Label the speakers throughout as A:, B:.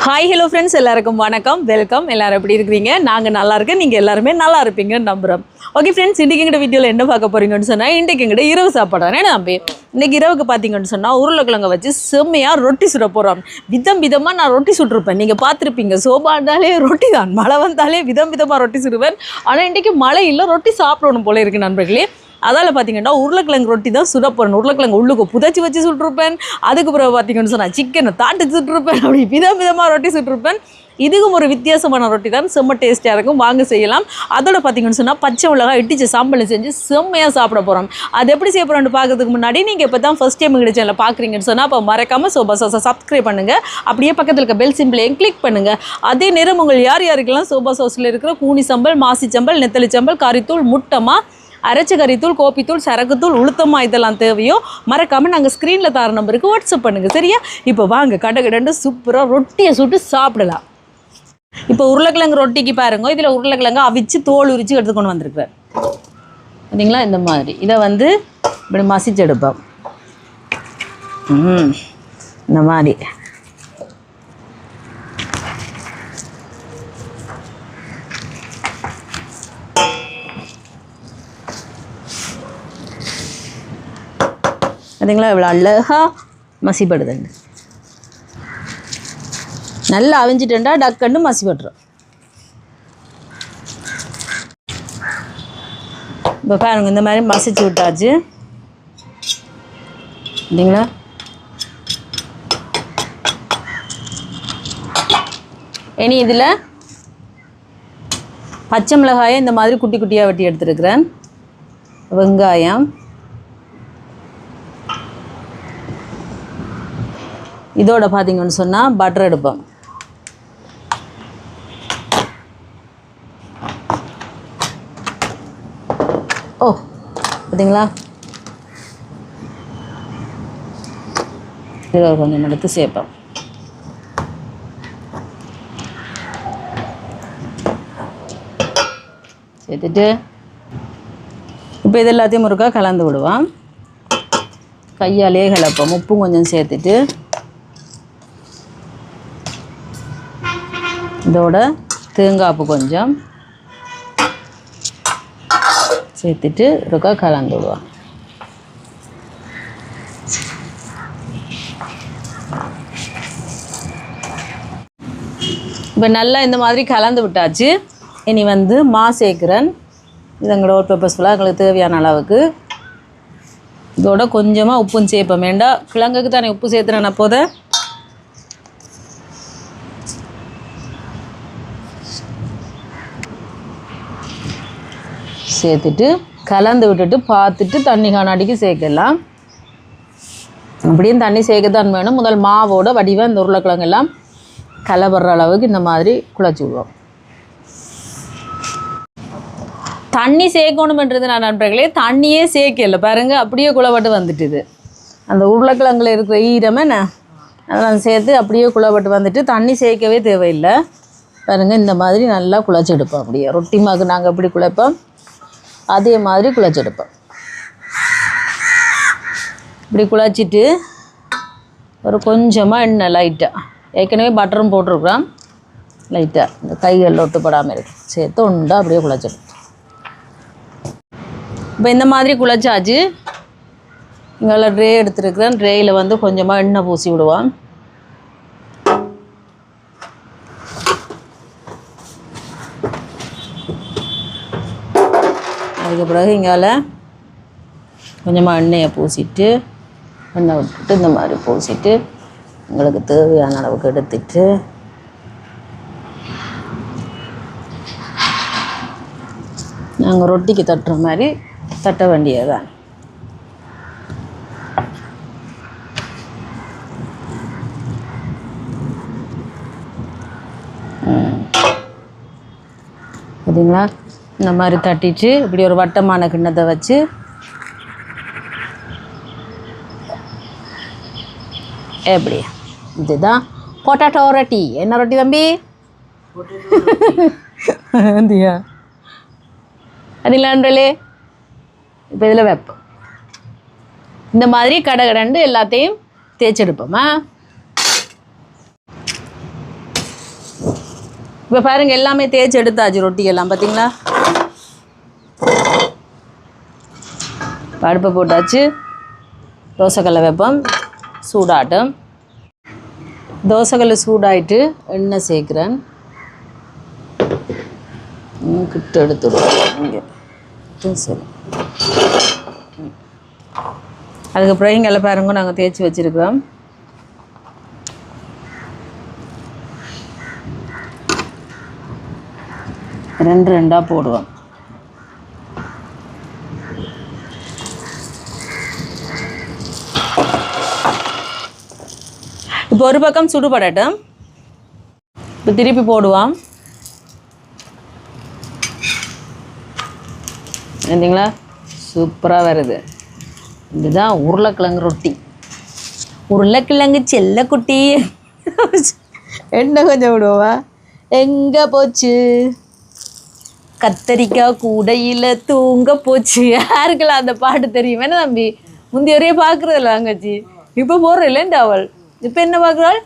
A: Hi hello friends, எல்லாருக்கும் வணக்கம், welcome. எல்லாரும் எப்படி இருக்கிறீங்க? நாங்கள் நல்லா இருக்கேன், நீங்கள் எல்லாருமே நல்லா இருப்பீங்கன்னு நம்புகிறோம். ஓகே ஃப்ரெண்ட்ஸ், இன்றைக்கி எங்கிட்ட வீடியோவில் என்ன பார்க்க போகிறீங்கன்னு சொன்னால், இன்றைக்கு எங்கிட்ட இரவு சாப்பாடு தானே நம்பி. இன்றைக்கி இரவுக்கு பார்த்தீங்கன்னு சொன்னால் உருளைக்கிழங்க வச்சு செம்மையாக ரொட்டி சுட போகிறோம். விதமாக நான் ரொட்டி சுட்டிருப்பேன், நீங்கள் பார்த்துருப்பீங்க. சோபாண்டாலே ரொட்டி தான், மழை வந்தாலே விதமாக ரொட்டி சுடுவேன். ஆனால் இன்றைக்கி மழை இல்லை, ரொட்டி சாப்பிடணும் போல இருக்குது நண்பர்களே. அதால் பார்த்தீங்கன்னா உருளைக்கிழங்கு ரொட்டி தான் சுட போகிறேன். உருளைக்கிழங்கு உள்ளுக்கு புதைச்சி வச்சு சுட்டிருப்பேன். அதுக்கு பிறகு பார்த்தீங்கன்னு சொன்னால் சிக்கனை தாட்டி சுட்டிருப்பேன். அப்படி விதமாக ரொட்டி சுட்டிருப்பேன். இதுக்கும் ஒரு வித்தியாசமான ரொட்டி தான், செம்ம டேஸ்டியாக இருக்கும், வாங்க செய்யலாம். அதோட பார்த்தீங்கன்னு சொன்னால் பச்சை மிளகாய் இட்டிச்ச சாம்பல் செஞ்சு செம்மையாக சாப்பிட போகிறோம். அது எப்படி செய்ய போகிறோன்னு பார்க்கறதுக்கு முன்னாடி நீங்கள் இப்போ தான் ஃபஸ்ட் டைம் எங்கள் சேனலில் பார்க்குறீங்கன்னு சொன்னால் அப்போ மறக்காமல் சோபா சாஸை சப்ஸ்கிரைப் பண்ணுங்கள். அப்படியே பக்கத்தில் இருக்க பெல் சிம்பிளையும் கிளிக் பண்ணுங்கள். அதே நேரம் உங்கள் யாருக்கெல்லாம் சோபா சாஸில் இருக்கிற கூனி சம்பல், மாசி சம்பல், நெத்தலி சம்பல், கறித்தூள், முட்டமா, அரைச்ச கறித்தூள், கோப்பித்தூள், சரக்குத்தூள், உளுத்தமா இதெல்லாம் தேவையோ மறக்காமல் நாங்கள் ஸ்க்ரீனில் தர நம்பருக்கு வாட்ஸ்அப் பண்ணுங்கள், சரியா? இப்போ வாங்க கடகடண்டு சூப்பராக ரொட்டியை சுட்டு சாப்பிடலாம். இப்போ உருளைக்கிழங்கு ரொட்டிக்கு பாருங்க, இதில் உருளைக்கிழங்கு அவிச்சு தோல் உரித்து எடுத்து கொண்டு வந்திருக்கிறேன். பார்த்தீங்களா? இந்த மாதிரி இதை வந்து இப்படி மசிச்சு எடுப்போம். இந்த மாதிரி பார்த்தீங்களா? இவ்வளோ அழகாக மசிப்படுதுங்க. நல்லா அவிஞ்சிட்டுண்டா டக்குன்னு மசிப்பட்டுரும். இப்போ பாருங்க, இந்த மாதிரி மசிச்சு விட்டாச்சு. இல்லைங்களா? இனி இதில் பச்சை மிளகாயை இந்த மாதிரி குட்டி குட்டியாக வெட்டி எடுத்துருக்கிறேன். வெங்காயம், இதோட பார்த்தீங்கன்னு சொன்னால் பட்டர் எடுப்போம். ஓ, பார்த்தீங்களா? இதை கொஞ்சம் எடுத்து சேர்ப்போம். சேர்த்துட்டு இப்போ இது எல்லாத்தையும் முறுக்கா கலந்து விடுவோம். கையாலே கலப்போம். உப்பும் கொஞ்சம் சேர்த்துட்டு இதோட தேங்காய்ப்பு கொஞ்சம் சேர்த்துட்டு இருக்கா கலந்து விடுவோம். இப்போ நல்லா இந்த மாதிரி கலந்து விட்டாச்சு. இனி வந்து மா சேர்க்குறேன். இது எங்களோட ஒரு பெப்பர்ஸ்ஃபுல்லாக எங்களுக்கு தேவையான அளவுக்கு. இதோட கொஞ்சமாக உப்பும் சேர்ப்போம். வேண்டாம், கிழங்குக்கு தானே உப்பு சேர்த்துறேன். அப்போதை சேர்த்துட்டு கலந்து விட்டுட்டு பார்த்துட்டு தண்ணி காணாடிக்கு சேர்க்கலாம். அப்படியும் தண்ணி சேர்க்கத்தான் வேணும். முதல் மாவோட வடிவாக இந்த உருளைக்கிழங்கு எல்லாம் கலவர்ற அளவுக்கு இந்த மாதிரி குழச்சி விடுவோம். தண்ணி சேர்க்கணுமென்றது நான் நண்பர்களே தண்ணியே சேர்க்கல பாருங்கள், அப்படியே குழப்பட்டு வந்துட்டுது. அந்த உருளைக்கிழங்குல இருக்கிற ஈரமே அதெல்லாம் சேர்த்து அப்படியே குழப்பட்டு வந்துட்டு தண்ணி சேர்க்கவே தேவையில்லை. பாருங்கள், இந்த மாதிரி நல்லா குழச்சி எடுப்போம். அப்படியே ரொட்டி மாவுக்கு நாங்கள் எப்படி குழைப்போம் அதே மாதிரி குழச்செடுப்பேன். இப்படி குழச்சிட்டு ஒரு கொஞ்சமாக எண்ணெய் லைட்டாக, ஏற்கனவே பட்டரும் போட்டிருக்கிறோம், லைட்டாக இந்த கைகளில் ஒட்டுப்படாமல் இருக்கு சேர்த்து உண்டா அப்படியே குழச்செடுப்போம். இப்போ இந்த மாதிரி குழச்சாச்சு. இங்கே ட்ரே எடுத்துருக்குறேன். ட்ரேயில் வந்து கொஞ்சமாக எண்ணெய் பூசி விடுவான். அதுக்கு பிறகு இங்கால கொஞ்சமாக எண்ணெயை பூசிட்டு எண்ணெய் விட்டுட்டு இந்த மாதிரி பூசிட்டு உங்களுக்கு தேவையான அளவுக்கு எடுத்துட்டு நாங்கள் ரொட்டிக்கு தட்டுற மாதிரி தட்ட வேண்டியதுதான். பார்த்தீங்களா? இந்த மாதிரி தட்டிட்டு இப்படி ஒரு வட்டமான கிண்ணத்தை வச்சு எப்படி இதுதான் பொட்டாட்டோ ரொட்டி. என்ன ரொட்டி தம்பி? அதியா அதில்லான்றலே. இப்போ இதில் வைப்போம். இந்த மாதிரி கடகடண்டு எல்லாத்தையும் தேய்ச்செடுப்போமா. இப்போ பாருங்கள் எல்லாமே தேய்ச்சி எடுத்தாச்சு ரொட்டி எல்லாம் பார்த்தீங்களா. அடுப்பை போட்டாச்சு. தோசைக்கல்லை வைப்போம் சூடாட்டும். தோசைக்கல்லை சூடாயிட்டு எண்ணெய் சேர்க்குறேன். கிட்ட எடுத்துடுவோம் இங்கே. சரி, அதுக்கப்புறம் இங்கே எல்லாம் பாருங்க நாங்கள் தேய்ச்சி வச்சுருக்கிறோம். ரெண்டாக போடுவோம். இப்போ ஒரு பக்கம் சுடுபடட்டும். இப்போ திருப்பி போடுவான். பார்த்தீங்களா சூப்பராக வருது. இதுதான் உருளைக்கிழங்கு ரொட்டி. உருளைக்கிழங்கு செல்ல குட்டி. என்ன கொஞ்சம் விடுவா. எங்கே போச்சு கத்தரிக்காய் கூடையில் தூங்க போச்சு. யாருக்கெல்லாம் அந்த பாட்டு தெரியும் என்ன தம்பி? முந்தைய வரையே பார்க்குறதில்ல தங்கச்சி. இப்போ போடுறதில்ல இந்த அவள். இப்போ என்ன பார்க்குறாள்?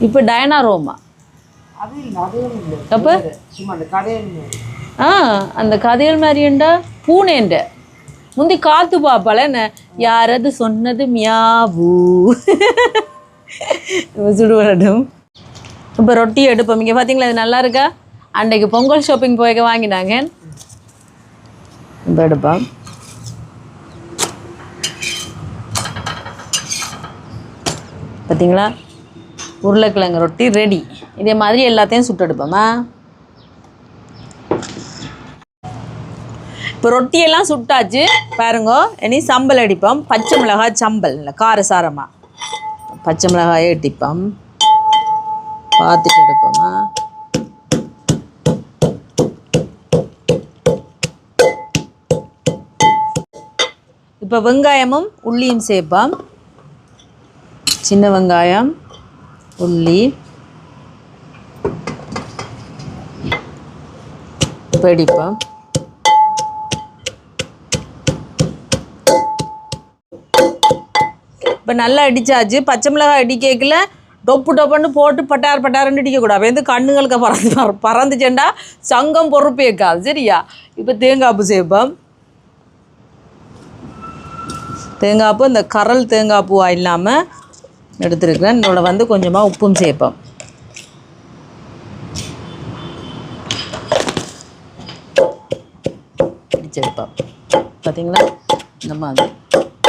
A: இப்போ டயனா ரோமா. அப்போ அந்த கதைகள் மாதிரிண்டா பூனேண்ட முந்தி காத்து பார்ப்பாள் என்ன. யாரது சொன்னது மியாவூ. சுடுவரட்டும். இப்போ ரொட்டி எடுப்போம். இங்கே பார்த்தீங்களா இது நல்லா இருக்கா? அன்றைக்கு பொங்கல் ஷாப்பிங் போய்க்க வாங்கினாங்க. இப்போ எடுப்போம். பார்த்தீங்களா உருளைக்கிழங்கு ரொட்டி ரெடி. இதே மாதிரி எல்லாத்தையும் சுட்டு எடுப்போமா. இப்போ ரொட்டியெல்லாம் சுட்டாச்சு பாருங்க. இனி சம்பல் அடிப்போம். பச்சை மிளகாய் சம்பல் இல்லை காரசாரமாக பச்சை மிளகாயை அடிப்போம். பார்த்துட்டு எடுப்போமா. இப்போ வெங்காயமும் உள்ளியும் சேர்ப்போம். சின்ன வெங்காயம் உள்ளி படிப்போம். இப்போ நல்லா அடித்தாச்சு. பச்சை மிளகாய் அடிக்கல டொப்புன்னு போட்டு பட்டாருன்னு அடிக்கக்கூடாது. வந்து கண்ணுங்களுக்கு பறந்துச்சேண்டா சங்கம் பொறுப்பேக்காது. சரியா? இப்போ தேங்காய்ப்பு சேர்ப்போம். தேங்காய்ப்பு இந்த கரல் தேங்காய் பூவா இல்லாமல் எடுத்துருக்கிறேன். இதோட வந்து கொஞ்சமாக உப்பும் சேர்ப்போம். பிடிச்செடுப்போம். பார்த்தீங்களா இந்த மாதிரி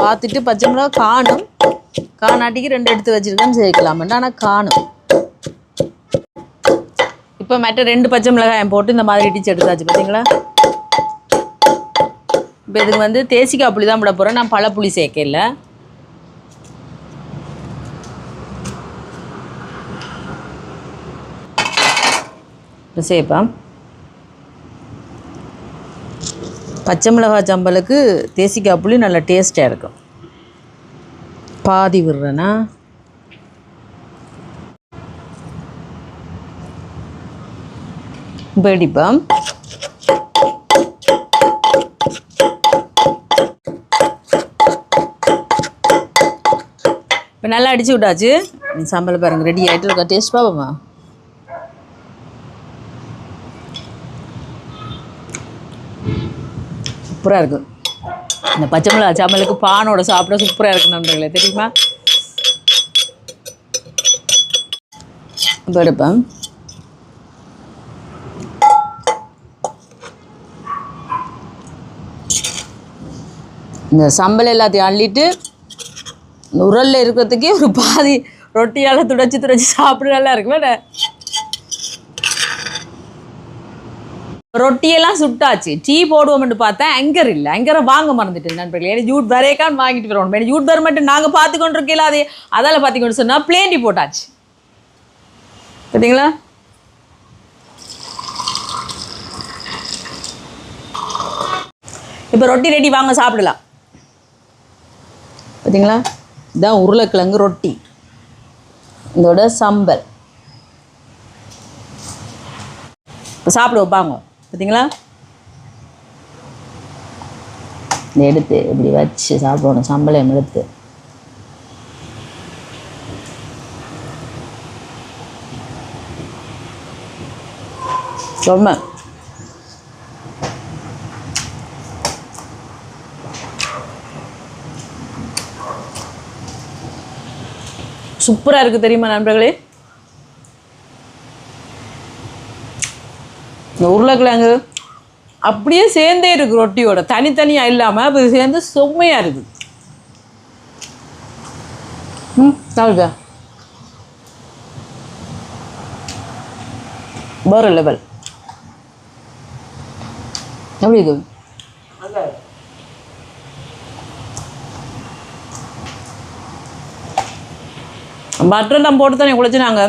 A: பார்த்துட்டு பச்சை மிளகா காணாட்டிக்கு 2 எடுத்து வச்சுருக்கேன்னு சேர்க்கலாமெண்டா. ஆனால் காணும். இப்போ மற்ற 2 பச்சை மிளகாயம் போட்டு இந்த மாதிரி இடிச்சு எடுத்தாச்சு. பார்த்தீங்களா? இப்போ இதுக்கு வந்து தேசிக்காய் புளி தான் போட போகிறேன். நான் பழப்புளி சேர்க்கல. இப்போ சேர்ப்பேன். பச்சை மிளகாய் சம்பலுக்கு தேசிக்காய் புளி நல்லா டேஸ்ட்டாக இருக்கும். பாதி விடுறேன்னா வெடிப்பேன். இப்போ நல்லா அடிச்சு விட்டாச்சு. சம்பல் பாருங்கள் ரெடி ஆகிட்டு இருக்கா. டேஸ்ட் பார்ப்போமா. சூப்பராக இருக்கும். இந்த பச்சை மிளகா சம்பலுக்கு பானோட சாப்பிட சூப்பராக இருக்கு நண்பர்களே. தெரியுமா? இப்போ எடுப்பேன். இந்த சம்பல் எல்லாத்தையும் அள்ளிட்டு உரலில் இருக்கிறதுக்கே ஒரு பாதி ரொட்டியால் துடைச்சி சாப்பிட நல்லா இருக்கு. வேணே ரொட்டியெல்லாம் சுட்டாச்சு. டீ போடுவோம்னு பார்த்தா ஆங்கர் இல்லை. ஆங்கரை வாங்க மறந்துட்டு நண்பர்களே. ஏன்னா ஜூட் வரேக்கான்னு வாங்கிட்டு வரணும். ஏன்னா ஜூட் வர மட்டும் நாங்கள் பார்த்து கொண்டு இருக்கல. அதே அதால் பார்த்திங்கன்னு சொன்னால் பிளேன் டீ போட்டாச்சு. பார்த்தீங்களா? இப்போ ரொட்டி ரெடி, வாங்க சாப்பிடலாம். பார்த்தீங்களா? இதுதான் உருளைக்கிழங்கு ரொட்டி. இதோட சம்பல். இப்போ சாப்பிடுவோம் பாங்க. பார்த்தீங்களா? இதை எடுத்து இப்படி வச்சு சாப்பிடணும். சம்பளம் எடுத்து ரொம்ப சூப்பராக இருக்குது தெரியுமா நண்பர்களே. இந்த உருளைக்கிழங்கு அப்படியே சேர்ந்தே இருக்குது ரொட்டியோட, தனித்தனியாக இல்லாமல் அது சேர்ந்து செம்மையாக இருக்குது. சாப்பிடுதா வேறு லெவல். எப்படி இருக்குது? பட்டர் நம்ம போட்டு தானே குழைச்சினாங்க.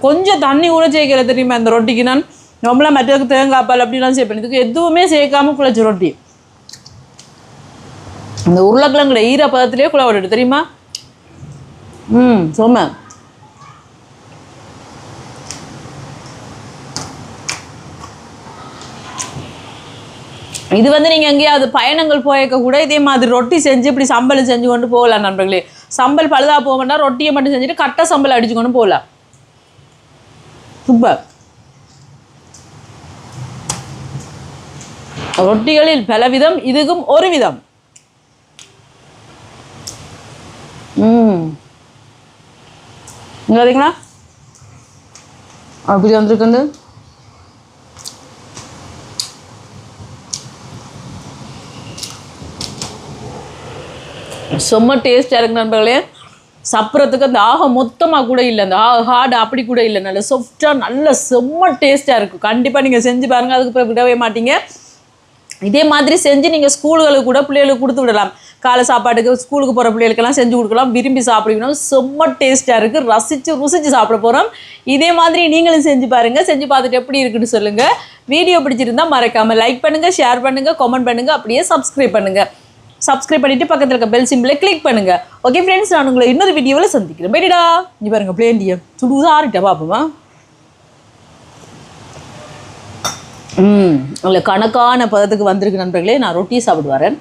A: கொஞ்சம் தண்ணி கூட சேர்க்கல தெரியுமா இந்த ரொட்டிக்கு. நான் நம்மளாம் மற்றதுக்கு தேங்காய் பால் அப்படிலாம் சேர்ப்பேன். இதுக்கு எதுவுமே சேர்க்காம குழைச்சி ரொட்டி. இந்த உருளைக்கிழங்குல ஈரப்பதத்திலே குழ விட்டுட்டு தெரியுமா. சொம்ம இது வந்து நீங்கள் எங்கேயாவது பயணங்கள் போயிருக்க கூட இதே மாதிரி ரொட்டி செஞ்சு இப்படி சம்பல் செஞ்சு கொண்டு போகலாம் நண்பர்களே. சம்பல் பழுதா போக வேண்டாம், ரொட்டியை மட்டும் செஞ்சுட்டு கட்டை சம்பல் அடிச்சு கொண்டு போகலாம். சூப்பர். ரொட்டிகளில் பல விதம், இதுக்கும் ஒரு விதம். இங்கே பார்த்தீங்களா அப்படி வந்துருக்கு. செம்ம டேஸ்டாக இருக்குது நண்பர்களே. சாப்பிட்றதுக்கு அந்த மொத்தமாக கூட இல்லை, அந்த ஹார்டு அப்படி கூட இல்லை, நல்ல சாஃப்டாக நல்ல செம்ம டேஸ்ட்டாக இருக்குது. கண்டிப்பாக நீங்கள் செஞ்சு பாருங்கள், அதுக்கு பிறகு விடவே மாட்டீங்க. இதே மாதிரி செஞ்சு நீங்கள் ஸ்கூலுகளுக்கு கூட பிள்ளைகளுக்கு கொடுத்து விடலாம். காலை சாப்பாட்டுக்கு ஸ்கூலுக்கு போகிற பிள்ளைகளுக்கெல்லாம் செஞ்சு கொடுக்கலாம், விரும்பி சாப்பிடுவோம். செம்ம டேஸ்ட்டாக இருக்குது, ருசிச்சு சாப்பிட போகிறோம். இதே மாதிரி நீங்களும் செஞ்சு பாருங்கள், செஞ்சு பார்த்துட்டு எப்படி இருக்குன்னு சொல்லுங்கள். வீடியோ பிடிச்சிருந்தால் மறக்காமல் லைக் பண்ணுங்கள், ஷேர் பண்ணுங்கள், கமெண்ட் பண்ணுங்கள், அப்படியே சப்ஸ்கிரைப் பண்ணுங்கள். சப்ஸ்கிரைப் பண்ணிவிட்டு பக்கத்தில் இருக்க பெல் சிம்பிளை கிளிக் பண்ணுங்கள். ஓகே ஃப்ரெண்ட்ஸ், நான் உங்களை இன்னொரு வீடியோவில் சந்திக்கிறேன். போயிட்டா நீ பாருங்கள் பிளேண்டியை சுடுசாரிட்டா பார்ப்போமா. அதில் கணக்கான பதத்துக்கு வந்திருக்கு நண்பர்களே. நான் ரொட்டி சாப்பிட்டு வரேன்.